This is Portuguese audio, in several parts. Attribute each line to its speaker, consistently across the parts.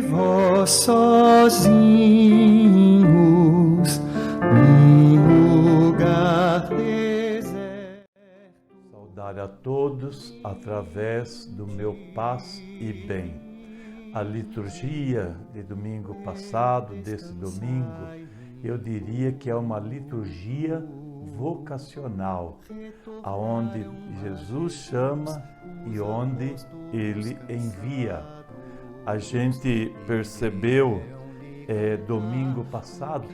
Speaker 1: Vós sozinhos num lugar deserto.
Speaker 2: Saudar a todos através do meu paz e bem. A liturgia de domingo passado, desse domingo, eu diria que é uma liturgia vocacional, aonde Jesus chama e onde Ele envia. A gente percebeu domingo passado,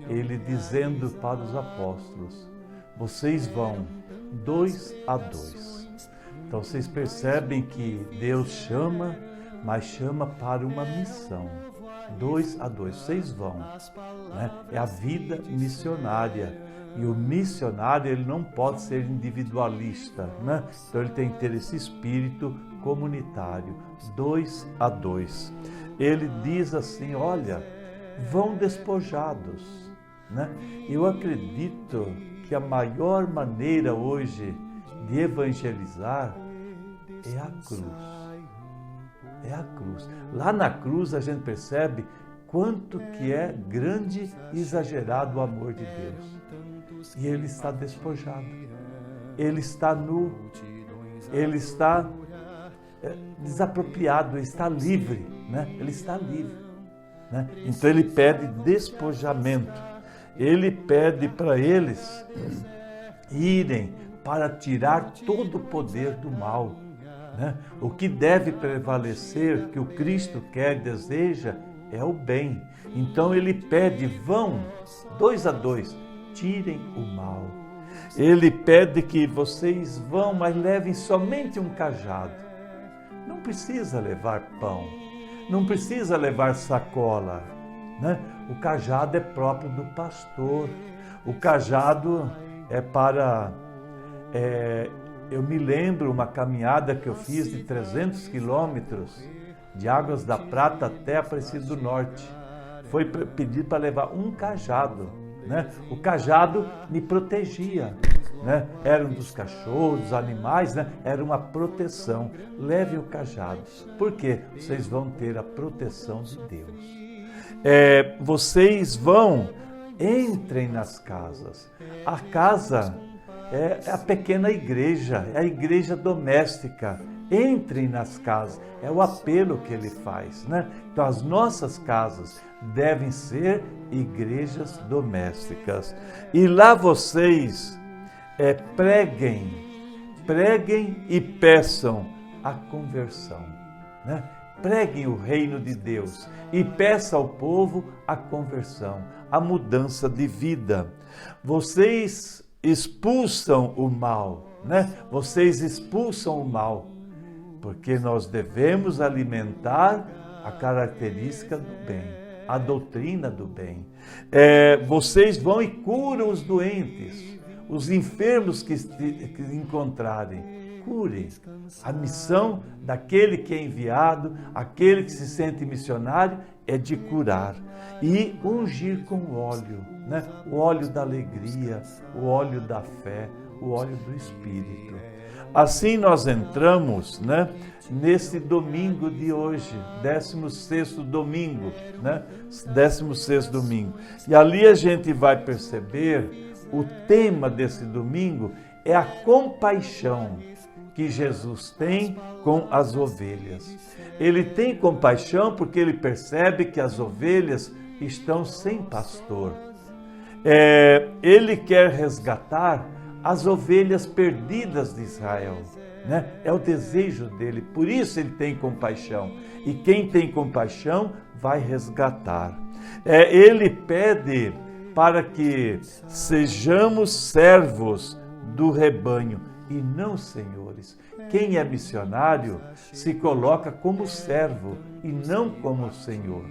Speaker 2: Ele dizendo para os apóstolos, vocês vão 2 a 2. Então vocês percebem que Deus chama, mas chama para uma missão. 2 a 2, vocês vão. Né? É a vida missionária. E o missionário, ele não pode ser individualista, né? Então ele tem que ter esse espírito comunitário, 2 a 2. Ele diz assim, olha, vão despojados, né? Eu acredito que a maior maneira hoje de evangelizar é a cruz. É a cruz. Lá na cruz a gente percebe quanto que é grande e exagerado o amor de Deus. E Ele está despojado. Ele está nu. Ele está desapropriado. Ele está livre. Né? Ele está livre. Né? Então Ele pede despojamento. Ele pede para eles irem para tirar todo o poder do mal. Né? O que deve prevalecer, que o Cristo quer e deseja, é o bem. Então ele pede, vão, 2 a 2, tirem o mal. Ele pede que vocês vão, mas levem somente um cajado. Não precisa levar pão, não precisa levar sacola. Né? O cajado é próprio do pastor. O cajado é para... eu me lembro uma caminhada que eu fiz de 300 quilômetros, de Águas da Prata até Aparecida do Norte. Foi pedido para levar um cajado. Né? O cajado me protegia. Né? Era um dos cachorros, dos animais, né? Era uma proteção. Leve o cajado. Por quê? Vocês vão ter a proteção de Deus. Vocês vão, entrem nas casas. A casa é a pequena igreja, é a igreja doméstica. Entrem nas casas, é o apelo que ele faz, né? Então as nossas casas devem ser igrejas domésticas. E lá vocês preguem e peçam a conversão, né? Preguem o reino de Deus e peça ao povo a conversão, a mudança de vida. Vocês expulsam o mal, né? Vocês expulsam o mal, porque nós devemos alimentar a característica do bem, a doutrina do bem. Vocês vão e curam os doentes, os enfermos que encontrarem. Curem. A missão daquele que é enviado, aquele que se sente missionário, é de curar e ungir com óleo, né? O óleo da alegria, o óleo da fé, o óleo do Espírito. Assim nós entramos, né, nesse domingo de hoje, 16º domingo, né? 16º domingo. E ali a gente vai perceber o tema desse domingo é a compaixão que Jesus tem com as ovelhas. Ele tem compaixão porque ele percebe que as ovelhas estão sem pastor. Ele quer resgatar as ovelhas perdidas de Israel. Né? É o desejo dele, por isso ele tem compaixão. E quem tem compaixão vai resgatar. Ele pede para que sejamos servos do rebanho e não senhores. Quem é missionário se coloca como servo e não como senhor.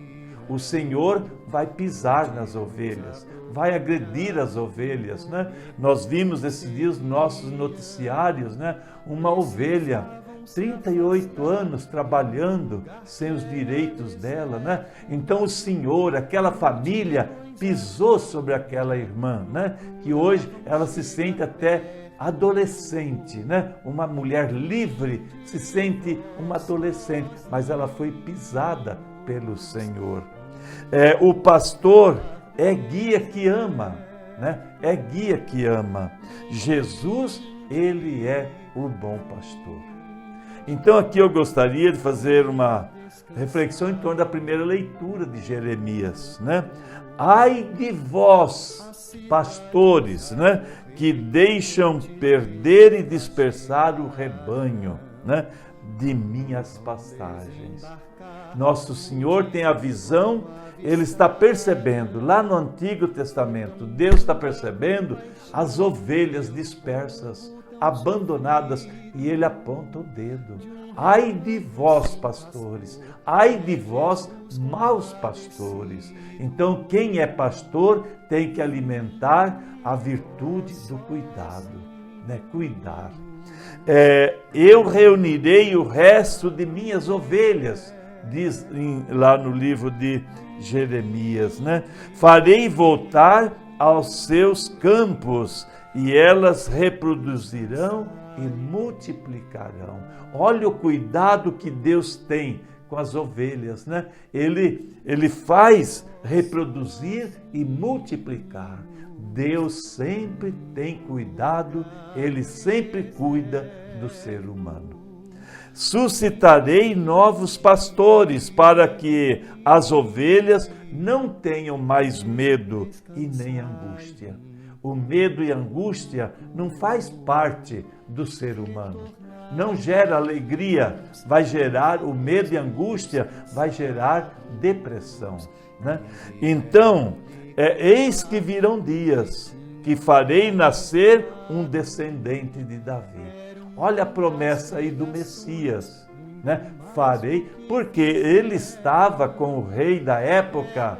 Speaker 2: O Senhor vai pisar nas ovelhas, vai agredir as ovelhas, né? Nós vimos esses dias nos nossos noticiários, né? Uma ovelha, 38 anos trabalhando sem os direitos dela, né? Então o Senhor, aquela família, pisou sobre aquela irmã, né? Que hoje ela se sente até adolescente, né? Uma mulher livre se sente uma adolescente, mas ela foi pisada pelo Senhor. O pastor é guia que ama, né? É guia que ama. Jesus, ele é o bom pastor. Então aqui eu gostaria de fazer uma reflexão em torno da primeira leitura de Jeremias, né? Ai de vós, pastores, né, que deixam perder e dispersar o rebanho, né, de minhas pastagens. Nosso Senhor tem a visão, ele está percebendo, lá no Antigo Testamento, Deus está percebendo as ovelhas dispersas, abandonadas, e ele aponta o dedo. Ai de vós, pastores, ai de vós, maus pastores. Então, quem é pastor tem que alimentar a virtude do cuidado, né? Cuidar. Eu reunirei o resto de minhas ovelhas, diz lá no livro de Jeremias, né? Farei voltar aos seus campos e elas reproduzirão e multiplicarão. Olha o cuidado que Deus tem com as ovelhas, né? Ele faz reproduzir e multiplicar. Deus sempre tem cuidado, ele sempre cuida do ser humano. Suscitarei novos pastores para que as ovelhas não tenham mais medo e nem angústia. O medo e a angústia não faz parte do ser humano. Não gera alegria, vai gerar o medo e a angústia, vai gerar depressão, né? Então, eis que virão dias que farei nascer um descendente de Davi. Olha a promessa aí do Messias, né? Farei, porque ele estava com o rei da época,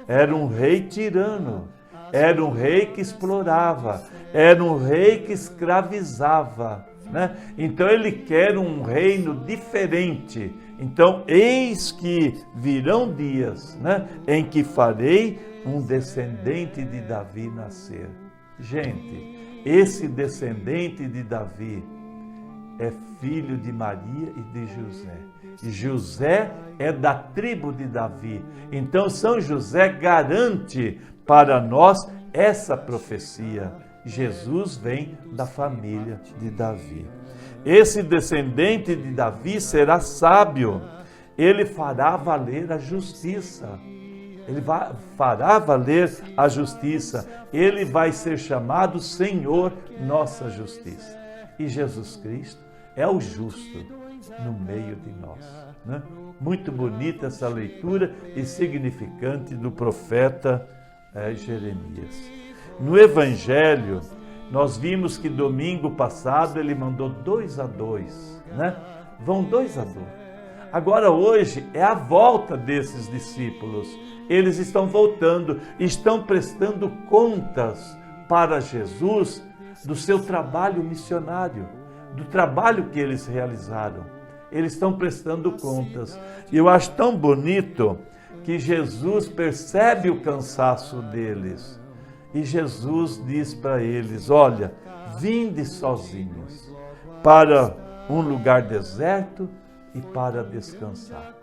Speaker 2: era um rei tirano. Era um rei que explorava, era um rei que escravizava, né? Então ele quer um reino diferente. Então, eis que virão dias, né, em que farei um descendente de Davi nascer. Gente, esse descendente de Davi é filho de Maria e de José. E José é da tribo de Davi. Então, São José garante para nós essa profecia. Jesus vem da família de Davi. Esse descendente de Davi será sábio. Ele fará valer a justiça. Ele fará valer a justiça. Ele vai ser chamado Senhor, nossa justiça. E Jesus Cristo é o justo no meio de nós, né? Muito bonita essa leitura e significante do profeta Jeremias. No Evangelho, nós vimos que domingo passado ele mandou 2 a 2, né? Vão 2 a 2. Agora hoje é a volta desses discípulos. Eles estão voltando, estão prestando contas para Jesus do seu trabalho missionário, do trabalho que eles realizaram. Eles estão prestando contas. E eu acho tão bonito que Jesus percebe o cansaço deles. E Jesus diz para eles: olha, vinde sozinhos para um lugar deserto e para descansar.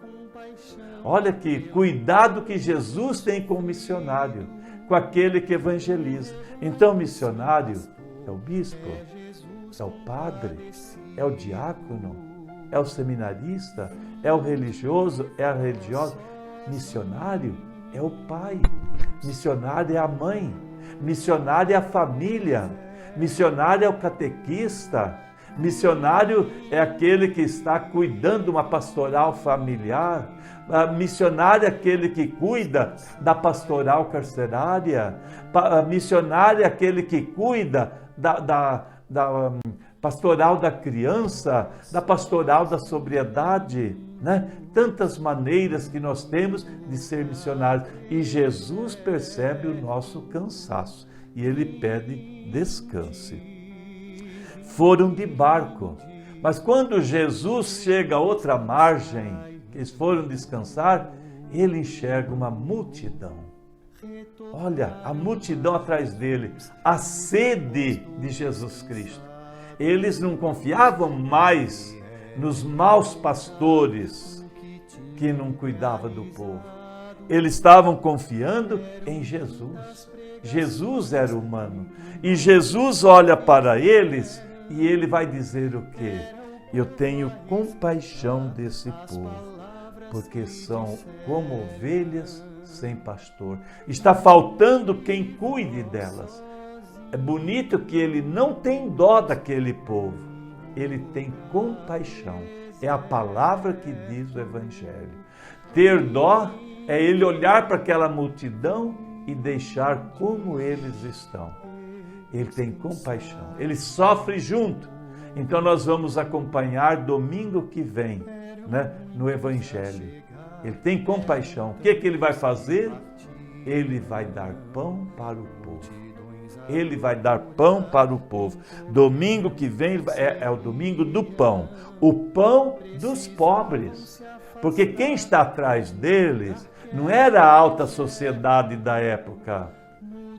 Speaker 2: Olha que cuidado que Jesus tem com o missionário, com aquele que evangeliza. Então, o missionário é o bispo, é o padre, é o diácono, é o seminarista, é o religioso, é a religiosa. Missionário é o pai, missionário é a mãe, missionário é a família, missionário é o catequista, missionário é aquele que está cuidando de uma pastoral familiar, missionário é aquele que cuida da pastoral carcerária, missionário é aquele que cuida da pastoral da criança, da pastoral da sobriedade, né? Tantas maneiras que nós temos de ser missionários. E Jesus percebe o nosso cansaço e ele pede descanse. Foram de barco, mas quando Jesus chega a outra margem, que eles foram descansar, ele enxerga uma multidão. Olha, a multidão atrás dele, a sede de Jesus Cristo. Eles não confiavam mais nos maus pastores, que não cuidava do povo. Eles estavam confiando em Jesus. Jesus era humano. E Jesus olha para eles e ele vai dizer o quê? Eu tenho compaixão desse povo, porque são como ovelhas sem pastor. Está faltando quem cuide delas. É bonito que ele não tem dó daquele povo. Ele tem compaixão. É a palavra que diz o Evangelho. Ter dó é ele olhar para aquela multidão e deixar como eles estão. Ele tem compaixão. Ele sofre junto. Então nós vamos acompanhar domingo que vem, né, no Evangelho. Ele tem compaixão. O que ele vai fazer? Ele vai dar pão para o povo. Ele vai dar pão para o povo. Domingo que vem é o domingo do pão. O pão dos pobres. Porque quem está atrás deles não era a alta sociedade da época.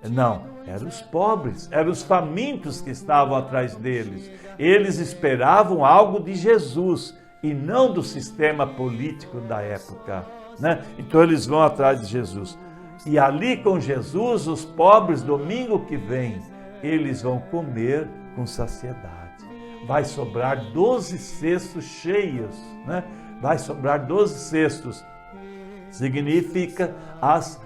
Speaker 2: Não, eram os pobres, eram os famintos que estavam atrás deles. Eles esperavam algo de Jesus e não do sistema político da época, né? Então eles vão atrás de Jesus. E ali com Jesus, os pobres, domingo que vem, eles vão comer com saciedade. Vai sobrar 12 cestos cheios, né? Vai sobrar 12 cestos. Significa as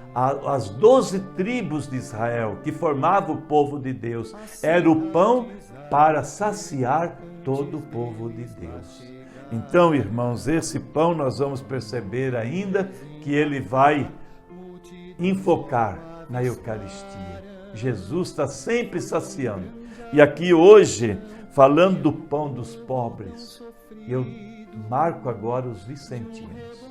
Speaker 2: 12 tribos de Israel, que formavam o povo de Deus. Era o pão para saciar todo o povo de Deus. Então, irmãos, esse pão nós vamos perceber ainda que ele vai enfocar na Eucaristia. Jesus está sempre saciando. E aqui hoje, falando do pão dos pobres, eu marco agora os vicentinos.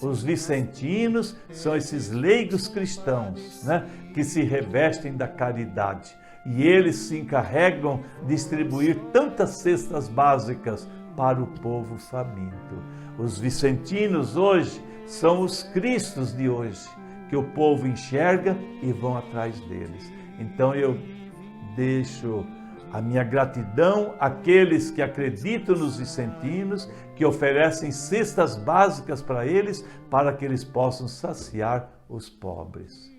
Speaker 2: Os vicentinos são esses leigos cristãos, né, que se revestem da caridade. E eles se encarregam de distribuir tantas cestas básicas para o povo faminto. Os vicentinos hoje são os cristos de hoje, que o povo enxerga e vão atrás deles. Então eu deixo a minha gratidão àqueles que acreditam nos vicentinos, que oferecem cestas básicas para eles, para que eles possam saciar os pobres.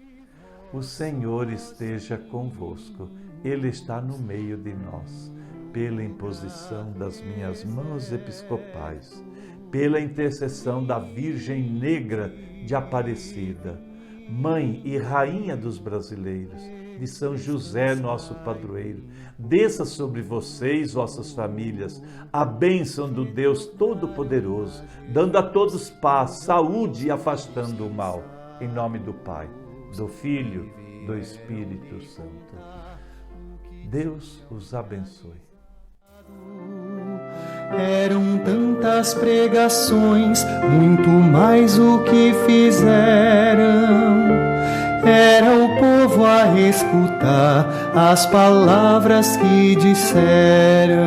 Speaker 2: O Senhor esteja convosco, Ele está no meio de nós, pela imposição das minhas mãos episcopais, pela intercessão da Virgem Negra de Aparecida, Mãe e Rainha dos brasileiros, de São José, nosso padroeiro, desça sobre vocês, vossas famílias, a bênção do Deus Todo-Poderoso, dando a todos paz, saúde e afastando o mal. Em nome do Pai, do Filho, do Espírito Santo. Deus os abençoe.
Speaker 1: Eram tantas pregações, muito mais o que fizeram. Era o povo a escutar as palavras que disseram.